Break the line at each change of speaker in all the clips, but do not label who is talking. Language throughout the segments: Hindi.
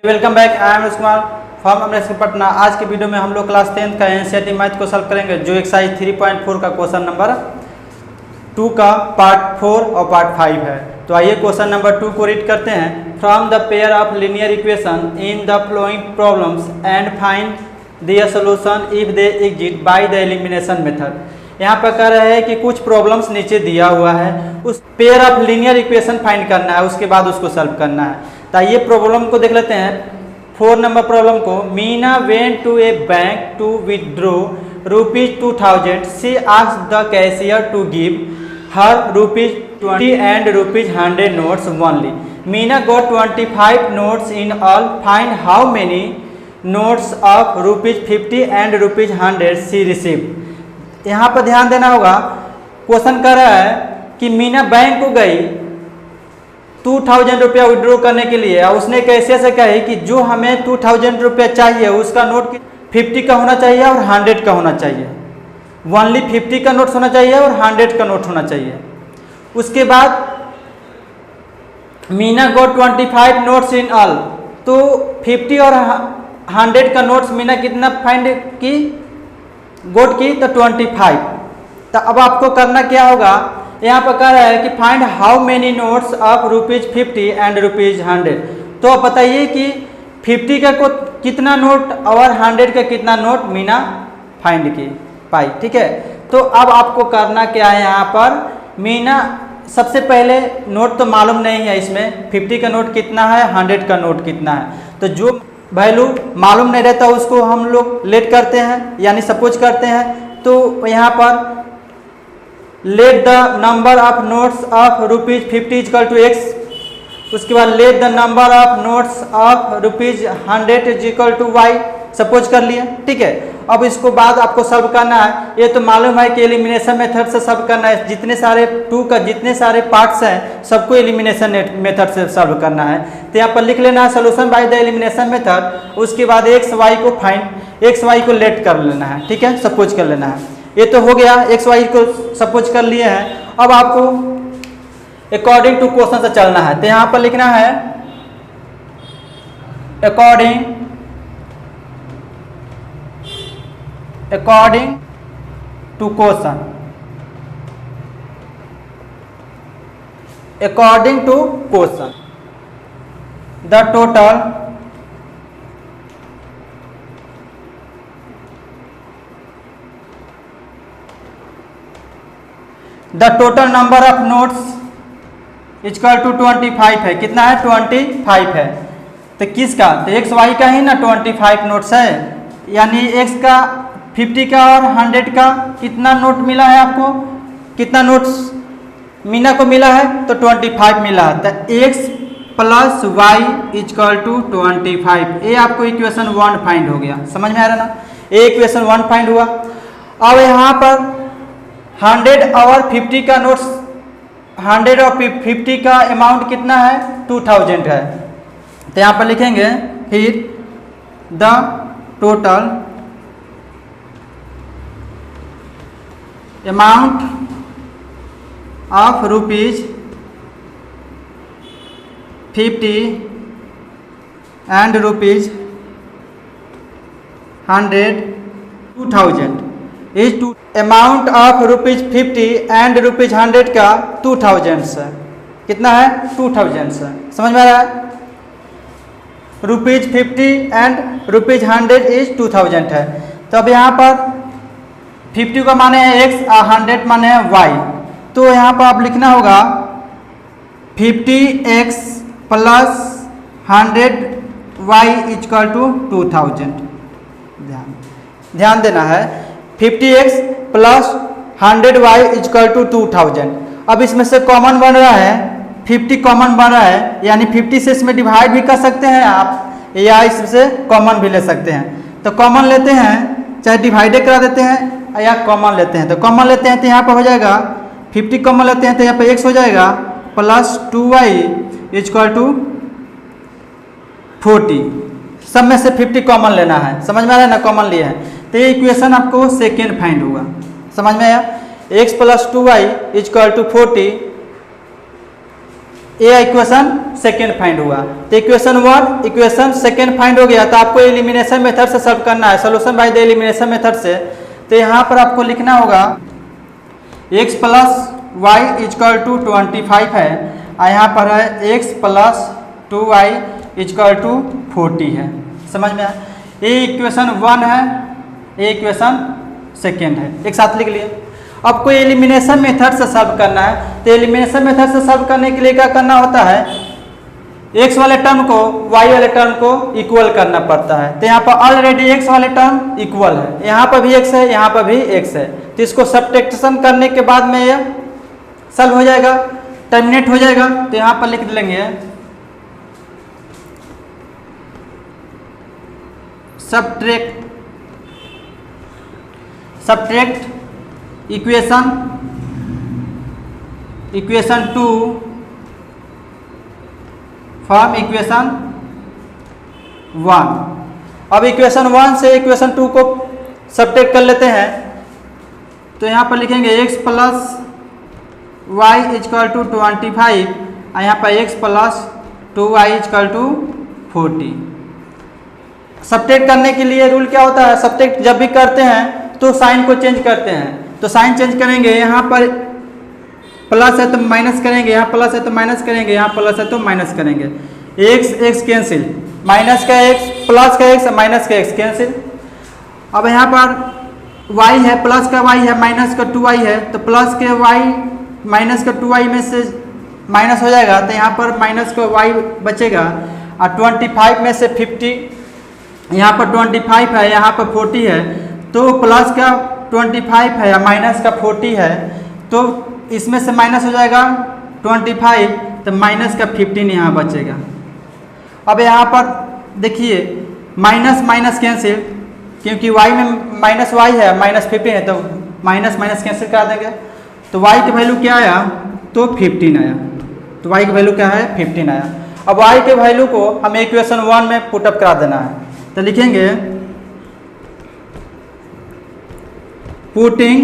Welcome back. I am Kumar from Amritsar Patna. आज की वीडियो में हम लोग क्लास 10 का एनसीईआरटी मैथ को सॉल्व करेंगे, जो एक्सरसाइज 3.4 का क्वेश्चन नंबर 2 का पार्ट 4 और पार्ट 5 है। तो आइए क्वेश्चन नंबर 2 को रीड करते हैं। From the pair of linear equation in the following problems and find their solution if they exist by the elimination method. यहाँ पर कह रहे हैं कि कुछ प्रॉब्लम्स नीचे दिया हुआ है, उस pair of linear equation find करना है, उसके बाद उसको सॉल्व करना है। तो ये प्रॉब्लम को देख लेते हैं। 4 नंबर प्रॉब्लम को, Meena went to a bank to withdraw ₹2000. She asked the cashier to give her ₹20 and ₹100 notes only. Meena got 25 notes in all. Find how many notes of ₹50 and ₹100 she received. यहाँ पर ध्यान देना होगा। क्वेश्चन कर रहा है कि मीना बैंक को गई 2000 रुपया विड्रॉ करने के लिए, और उसने कैसे से कही कि जो हमें 2000 रुपया चाहिए उसका नोट 50 का होना चाहिए और 100 का होना चाहिए। ओनली 50 का नोट होना चाहिए और 100 का नोट होना चाहिए। उसके बाद मीना गोट 25 नोट्स इन ऑल, तो 50 और 100 का नोट्स मीना कितना फाइंड की, गोट की, तो 25। तो अब आपको करना क्या होगा, यहाँ पर कह रहा है कि find how many notes of ₹50 and ₹100। तो अब बताइए कि 50 का को कितना नोट और 100 का कितना नोट मीना फाइंड की पाई। ठीक है, तो अब आपको करना क्या है, यहाँ पर मीना सबसे पहले नोट तो मालूम नहीं है, इसमें 50 का नोट कितना है, 100 का नोट कितना है। तो जो वैल्यू मालूम नहीं रहता उसको हम लोग लेट करते हैं, यानी सपोज करते हैं। तो यहाँ पर let the number of notes of ₹50 equal to x, उसके बाद let the number of notes of ₹100 equal to y, suppose कर लिए। ठीक है, अब इसको बाद आपको सॉल्व करना है। ये तो मालूम है कि एलिमिनेशन मेथड से सॉल्व करना है। जितने सारे 2 का जितने सारे पार्ट्स हैं सबको एलिमिनेशन मेथड से सॉल्व करना है। तो यहाँ पर लिख लेना है solution by the elimination method. उसके बाद एक्स वाई को फाइंड, एक्स वाई को लेट कर लेना है। ठीक है, सपोज कर लेना है। ये तो हो गया, एक्स वाई को सपोज कर लिए हैं। अब आपको अकॉर्डिंग टू क्वेश्चन से चलना है। तो यहाँ पर लिखना है according to question, according to question the total number of notes equal to 25 है। कितना है, 25 है। तो किसका, तो एक्स वाई का ही ना 25 नोट्स है, यानी एक्स का 50 का और 100 का कितना नोट मिला है आपको, कितना नोट्स मीना को मिला है, तो 25 मिला है। तो X plus Y equal to 25, ये आपको इक्वेशन 1 फाइंड हो गया। समझ में आ रहा ना, ये इक्वेशन 1 फाइंड हुआ। अब यहाँ पर 100 और 50 का नोट्स, 100 और 50 का अमाउंट कितना है, 2000 है। तो यहाँ पर लिखेंगे फिर the total amount of ₹50 and ₹100 2000 is to amount of ₹50 and ₹100 का 2000 से कितना है, 2000 से। समझ में आ रहा है, ₹50 एंड ₹100 इज 2000 है। तो अब यहाँ पर 50 का माने है x और 100 माने है y। तो यहाँ पर आप लिखना होगा 50x plus 100y equal to 2000। ध्यान देना है, 50x plus 100y equal to 2000। अब इसमें से कॉमन बन रहा है, 50 कॉमन बन रहा है, यानी 50 से इसमें डिवाइड भी कर सकते हैं आप, या इससे कॉमन भी ले सकते हैं। तो कॉमन लेते हैं, चाहे डिवाइडेड करा देते हैं या कॉमन लेते हैं। तो कॉमन लेते हैं तो यहाँ पर हो जाएगा 50 कॉमन लेते हैं तो यहाँ पर x हो जाएगा प्लस 2y इक्वल टू 40। सब में से 50 कॉमन लेना है। समझ में आ रहा है ना, कॉमन लिए हैं। तो ये इक्वेशन आपको सेकेंड फाइंड होगा। समझ में आया, x plus 2y equal to 40, ये इक्वेशन सेकेंड फाइंड हुआ। तो इक्वेशन 1 इक्वेशन सेकेंड फाइंड हो गया। तो आपको एलिमिनेशन मेथड से सॉल्व करना है, solution by the elimination method से। तो यहाँ पर आपको लिखना होगा x plus Y equal to 25 है, और यहाँ पर है x plus 2y equal to 40 है। समझ में आया? ये इक्वेशन 1 है, ये इक्वेशन सेकेंड है, एक साथ लिख लिए। अब कोई एलिमिनेशन मेथड से सॉल्व करना है, तो एलिमिनेशन मेथड से सॉल्व करने के लिए क्या करना होता है, x वाले टर्म को y वाले टर्म को इक्वल करना पड़ता है। तो यहाँ पर ऑलरेडी x वाले टर्म इक्वल है, यहाँ पर भी x है, यहाँ पर भी x है। तो इसको सब्ट्रैक्शन करने के बाद में यह सॉल्व हो जाएगा, टर्मिनेट हो जाएगा। तो यहाँ पर लिख लेंगे सब्ट्रैक्ट इक्वेशन 2 फ्रॉम इक्वेशन 1। अब इक्वेशन 1 से इक्वेशन 2 को सब्ट्रैक्ट कर लेते हैं। तो यहाँ पर लिखेंगे x plus Y equal to 25, और यहाँ पर x plus 2y equal to 40। Subtract करने के लिए रूल क्या होता है, सब्ट्रैक्ट जब भी करते हैं तो साइन को चेंज करते हैं। तो साइन चेंज करेंगे, यहाँ पर प्लस है तो माइनस करेंगे, यहाँ प्लस है तो माइनस करेंगे, यहाँ प्लस है तो माइनस करेंगे। x कैंसिल, माइनस का x प्लस का x माइनस का x कैंसिल। अब यहाँ पर y है, प्लस का y है, माइनस का 2y है। तो प्लस के y माइनस का 2y में से माइनस हो जाएगा, तो यहाँ पर माइनस का y बचेगा। और 25 में से 50, यहाँ पर 25 है, यहाँ पर 40 है। तो प्लस का 25 है या माइनस का 40 है, तो इसमें से माइनस हो जाएगा 25, तो माइनस का 15 यहाँ बचेगा। अब यहाँ पर देखिए माइनस माइनस कैंसिल, क्योंकि y में माइनस y है, माइनस 15 है, तो माइनस माइनस कैंसिल कर देंगे। तो y की वैल्यू क्या आया, तो 15 आया। तो y की वैल्यू क्या है, 15 आया। अब y के वैल्यू को हमें इक्वेशन 1 में पुटअप करा देना है। तो लिखेंगे putting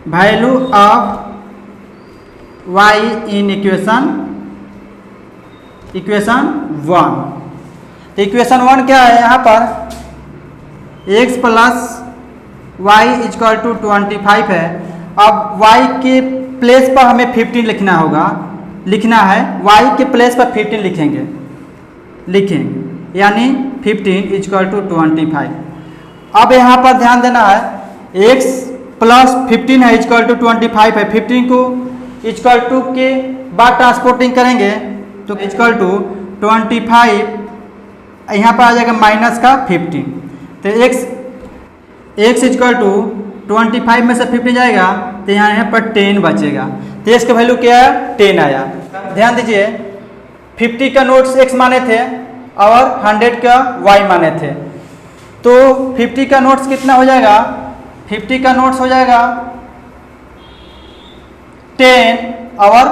value of y in equation 1। तो इक्वेशन 1 क्या है, यहाँ पर x plus Y equal to 25 है। अब y के प्लेस पर हमें 15 लिखना है, y के प्लेस पर 15 लिखेंगे, यानी 15 इजकल टू 25। अब यहाँ पर ध्यान देना है, x प्लस 15 है इजकल टू 25 है। 15 को इजकल टू के बाद ट्रांसपोर्टिंग करेंगे तो इजकल टू 25, यहाँ पर आ जाएगा माइनस का 15। तो x इजकल टू 25 में से 15 जाएगा, तो यहाँ पर 10 बचेगा। तो x का वैल्यू क्या है, 10 आया। ध्यान दीजिए 50 का नोट्स x माने थे और 100 का y माने थे। तो 50 का नोट्स कितना हो जाएगा, 50 का नोट्स हो जाएगा 10, और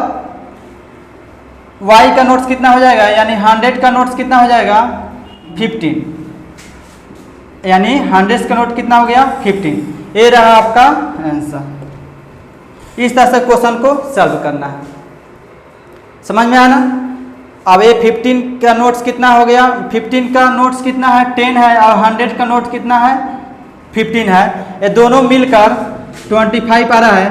y का नोट्स कितना हो जाएगा, यानी 100 का नोट्स कितना हो जाएगा, 15, यानी 100 का नोट कितना हो गया, 15। ये रहा आपका आंसर। इस तरह से क्वेश्चन को सॉल्व करना है। समझ में आया ना? अब ये 15 का नोट्स कितना हो गया, 15 का नोट्स कितना है, 10 है, और 100 का नोट कितना है, 15 है। ये दोनों मिलकर 25 आ रहा है,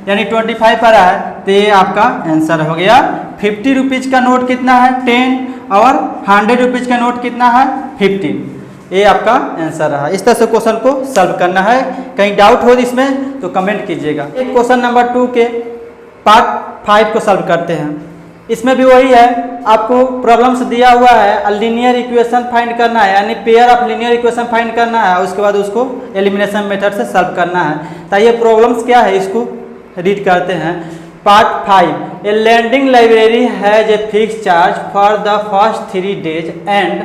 यानी 25 आ रहा है। तो ये आपका आंसर हो गया। 50 रुपीज़ का नोट कितना है, 10, और 100 रुपीज़ का नोट कितना है, 15। ये आपका आंसर रहा। इस तरह से क्वेश्चन को सॉल्व करना है। कहीं डाउट हो इसमें तो कमेंट कीजिएगा। एक क्वेश्चन नंबर 2 के पार्ट 5 को सॉल्व करते हैं। इसमें भी वही है, आपको प्रॉब्लम्स दिया हुआ है, लीनियर इक्वेशन फाइंड करना है, यानी pair of linear equation find करना है, उसके बाद उसको एलिमिनेशन मेथड से सॉल्व करना है। तो ये प्रॉब्लम्स क्या है, इसको रीड करते हैं। Part 5, a lending library has a fix charge for the first 3 days and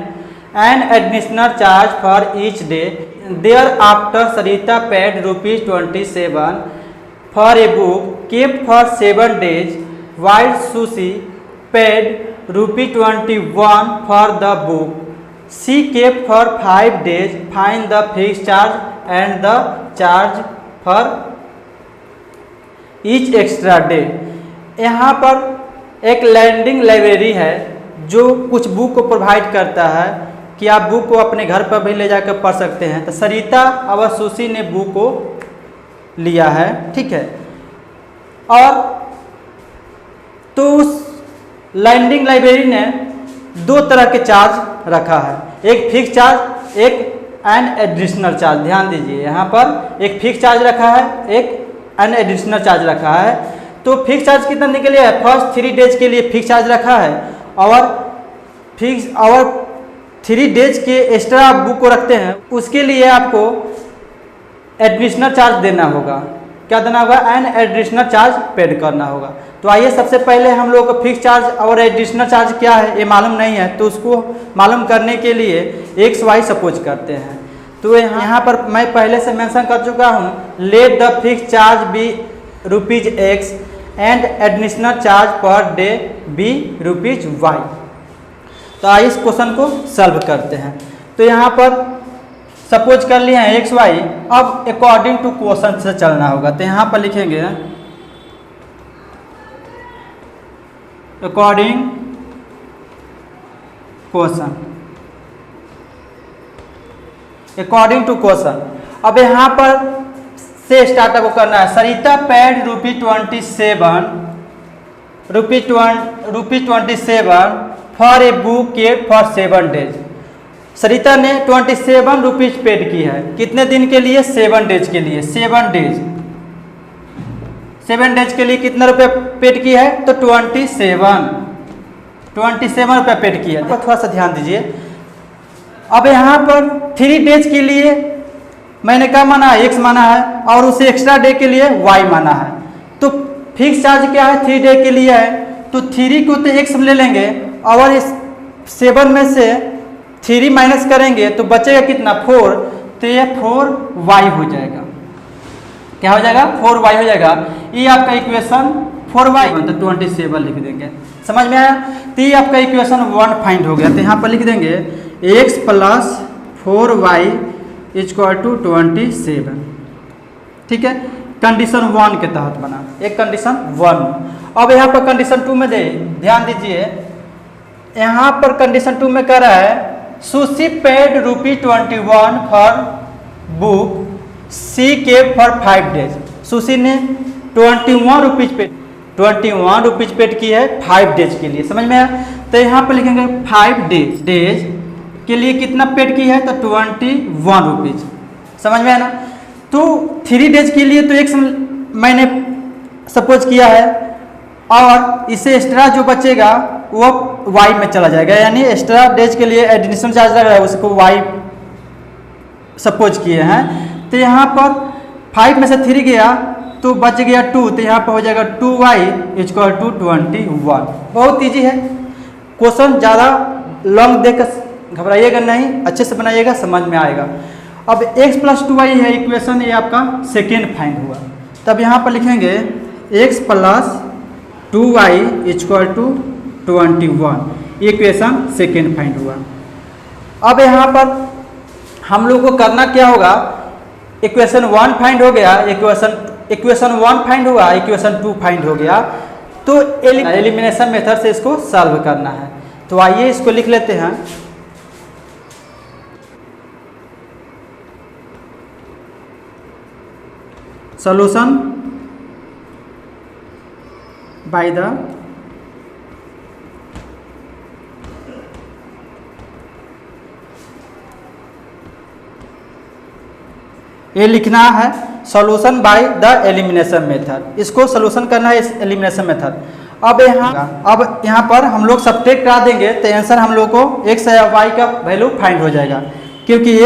an additional charge for each day. Thereafter Sarita paid ₹27 for a book kept for 7 days, while Sushi paid ₹21 for the book she kept for 5 days. Find the fixed charge and the charge for each extra day. यहाँ पर एक लर्निंग लाइब्रेरी है जो कुछ बुक को प्रोवाइड करता है कि आप बुक को अपने घर पर भी ले जाकर पढ़ सकते हैं। तो सरिता और सुशी ने बुक को लिया है, ठीक है। और तो उस लर्निंग लाइब्रेरी ने दो तरह के चार्ज रखा है, एक फिक्स चार्ज, एक एन एडिशनल चार्ज। ध्यान दीजिए, यहाँ पर एक फिक्स चार्ज रखा है, एक एन एडिशनल चार्ज रखा है। तो फिक्स चार्ज कितना दिन के लिए है? फर्स्ट 3 डेज के लिए फिक्स चार्ज रखा है, और 3 डेज के एक्स्ट्रा आप बुक को रखते हैं उसके लिए आपको एडिशनल चार्ज देना होगा। क्या देना होगा? एन एडिशनल चार्ज पेड करना होगा। तो आइए सबसे पहले हम लोग को फिक्स चार्ज और एडिशनल चार्ज क्या है ये मालूम नहीं है, तो उसको मालूम करने के लिए एक्स वाई सपोज करते हैं। तो यहाँ पर मैं पहले से मेंशन कर चुका हूँ, let the fix charge be ₹X and additional charge per day be ₹Y। तो आइए इस क्वेश्चन को सॉल्व करते हैं। तो यहाँ पर सपोज कर लिए हैं एक्स वाई, अब अकॉर्डिंग टू क्वेश्चन से चलना होगा। तो यहाँ पर लिखेंगे according question, according to question. अब यहाँ पर से स्टार्टअप को करना है। Sarita paid ₹27 for a book care for 7 days. Sarita ने 27 रुपीज पेड की है, कितने दिन के लिए? 7 डेज के लिए। 7 डेज के लिए कितना रुपये पेड की है? तो 27 रुपये पेड की है। तो थोड़ा सा ध्यान दीजिए। अब यहाँ पर 3 डेज के लिए मैंने क्या माना है? X माना है, और उसे एक्स्ट्रा डे के लिए Y माना है। तो फिक्स चार्ज क्या है? 3 डे के लिए है, तो 3 को तो X ले लेंगे और इस 7 में से 3 माइनस करेंगे तो बचेगा कितना? 4। तो ये 4Y हो जाएगा। क्या हो जाएगा? 4Y हो जाएगा। ये आपका इक्वेशन 4Y, तो 27 लिख देंगे। समझ में आया? तो ये आपका इक्वेशन 1 फाइंड हो गया। तो यहाँ पर लिख देंगे X + 4Y = 27। ठीक है, कंडीशन 1 के तहत बना, एक कंडीशन 1। अब यहाँ पर कंडीशन 2 में ध्यान दीजिए, यहाँ पर कंडीशन 2 में कह रहा है Susy paid ₹21 for book she kept for 5 days. Susy ने 21 रुपीज पेड की है 5 डेज के लिए। समझ में आया? तो यहाँ पर लिखेंगे 5 डेज के लिए कितना पेड की है? तो 21 रुपीज। समझ में आया ना? तो 3 डेज के लिए तो एक मैंने सपोज किया है, और इसे एक्स्ट्रा जो बचेगा वो Y में चला जाएगा, यानी एक्स्ट्रा डेज के लिए एडिशनल चार्ज लग रहा है उसको Y सपोज किए हैं। तो यहाँ पर 5 में से 3 गया तो बच गया 2, तो यहाँ पर हो जाएगा 2Y = 21। बहुत ईजी है क्वेश्चन, ज़्यादा लॉन्ग देखकर घबराइएगा नहीं, अच्छे से बनाइएगा, समझ में आएगा। अब X + 2Y है इक्वेशन, ये आपका सेकेंड फाइंड हुआ। तब यहाँ पर लिखेंगे X + 2Y = 21, equation second find हुआ। अब यहाँ पर हम लोग को करना क्या होगा? इक्वेशन 1 फाइंड हो गया, इक्वेशन 1 फाइंड हुआ, इक्वेशन 2 फाइंड हो गया। तो एलिमिनेशन मेथड से इसको सॉल्व करना है। तो आइए इसको लिख लेते हैं। सॉल्यूशन बाय द ये लिखना है solution bye the elimination method, इसको सॉल्यूशन करना है इस एलिमिनेशन मेथड। अब यहाँ पर हम लोग सब्ट्रैक्ट करा देंगे तो आंसर हम लोग को x या y का वैल्यू फाइंड हो जाएगा, क्योंकि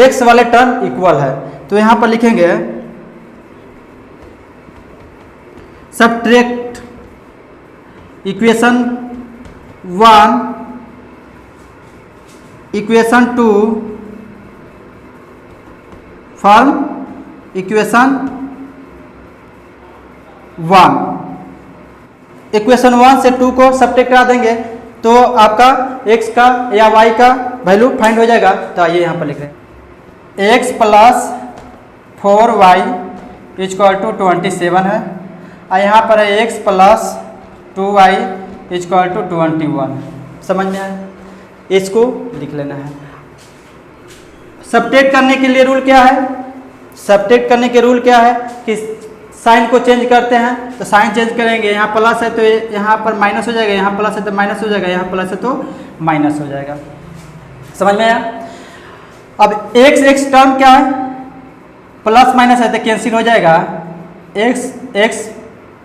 x वाले टर्म इक्वल है। तो यहाँ पर लिखेंगे subtract equation 1 equation 2 from equation 1। Equation 1 से 2 को सब्ट्रैक्ट करा देंगे तो आपका x का या y का वैल्यू फाइंड हो जाएगा। तो आइए यहाँ पर लिख रहे हैं x + 4y = 27 है, और यहाँ पर है x plus 2y equal to 21। समझ में आया? इसको लिख लेना है। सब्ट्रैक्ट करने के लिए रूल क्या है? सब्ट्रैक्ट करने के रूल क्या है कि साइन को चेंज करते हैं तो साइन चेंज करेंगे, यहाँ प्लस है तो यहाँ पर माइनस हो जाएगा, यहाँ प्लस है तो माइनस हो जाएगा, यहाँ प्लस है तो माइनस हो जाएगा। समझ में आया? अब x टर्म क्या है? प्लस माइनस है तो कैंसिल हो जाएगा, x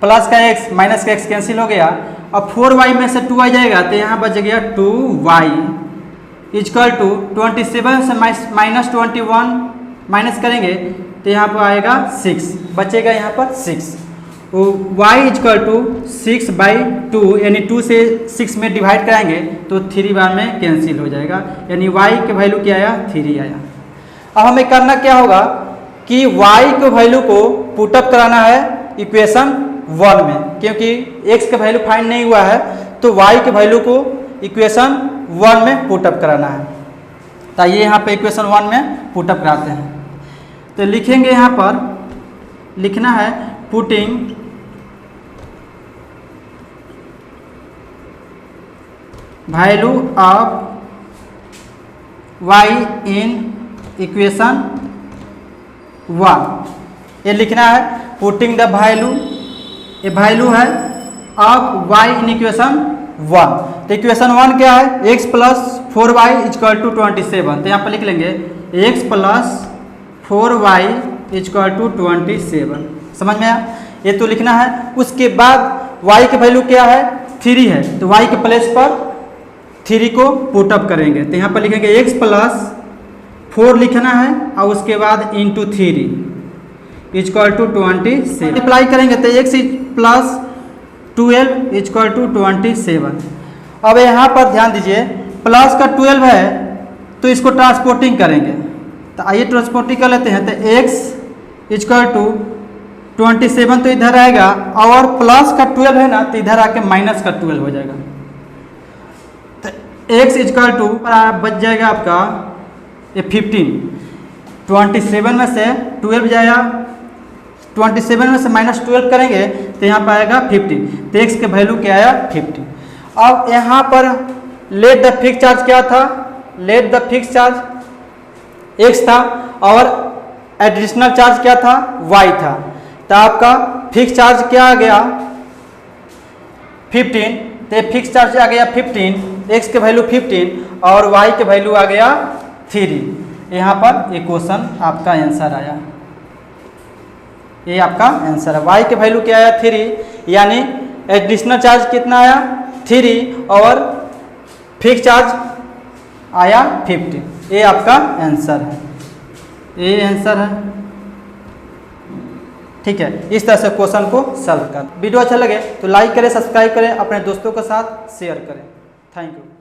प्लस का x माइनस का x कैंसिल हो गया। अब 4y में से 2y जाएगा तो यहाँ बच गया 2y इक्वल टू 27 से माइनस 21 माइनस करेंगे तो यहाँ पर आएगा 6, बचेगा यहाँ पर 6। y इक्वल टू 6/2 यानी 2 से 6 में डिवाइड कराएंगे तो 3 बार में कैंसिल हो जाएगा, यानी y के वैल्यू क्या आया? 3 आया। अब हमें करना क्या होगा कि y के वैल्यू को पुटअप कराना है इक्वेशन 1 में, क्योंकि x का वैल्यू फाइंड नहीं हुआ है तो y के वैल्यू को इक्वेशन 1 में पुटअप कराना है। तो ये यहाँ पे इक्वेशन 1 में पुटअप कराते हैं। तो लिखेंगे यहाँ पर, लिखना है putting value of y in equation 1। ये लिखना है पुटिंग द वैल्यू, ये वैल्यू है ऑफ y इन इक्वेशन 1। तो इक्वेशन 1 क्या है? x plus 4y equal to 27। तो यहाँ पर लिख लेंगे x plus 4y equal to 27। समझ में आया? ये तो लिखना है। उसके बाद y की वैल्यू क्या है? 3 है, तो y के प्लेस पर 3 को पुटअप करेंगे। तो यहाँ पर लिखेंगे x प्लस 4 लिखना है और उसके बाद इंटू 3 इक्वल टू 27। मल्टीप्लाई करेंगे तो x प्लस 12 इक्वल टू 27। अब यहाँ पर ध्यान दीजिए, प्लस का 12 है तो इसको ट्रांसपोर्टिंग करेंगे, तो आइए ट्रांसपोर्टिंग कर लेते हैं। तो x इक्वल टू 27 तो इधर आएगा और प्लस का 12 है ना तो इधर आके माइनस का 12 हो जाएगा। तो x इक्वल टू बच जाएगा आपका ये 15। 27 में से 12 जाएगा, 27 में से माइनस 12 करेंगे तो यहाँ पर आएगा 15। तो x के वैल्यू क्या आया? 15। अब यहाँ पर लेट द फिक्स चार्ज क्या था? Late the fix charge x था और एडिशनल चार्ज क्या था? y था। तो आपका फिक्स चार्ज क्या आ गया? 15। तो फिक्स चार्ज आ गया 15, x के वैल्यू 15 और y के वैल्यू आ गया 3। यहाँ पर ये क्वेश्चन आपका आंसर आया, ये आपका आंसर है। y के वैल्यू क्या आया? 3, यानी एडिशनल चार्ज कितना आया? 3 और फिक्स चार्ज आया 15। ये आपका आंसर है, ये आंसर है। ठीक है, इस तरह से क्वेश्चन को सॉल्व कर। वीडियो अच्छा लगे तो लाइक करें, सब्सक्राइब करें, अपने दोस्तों के साथ शेयर करें। Thank you.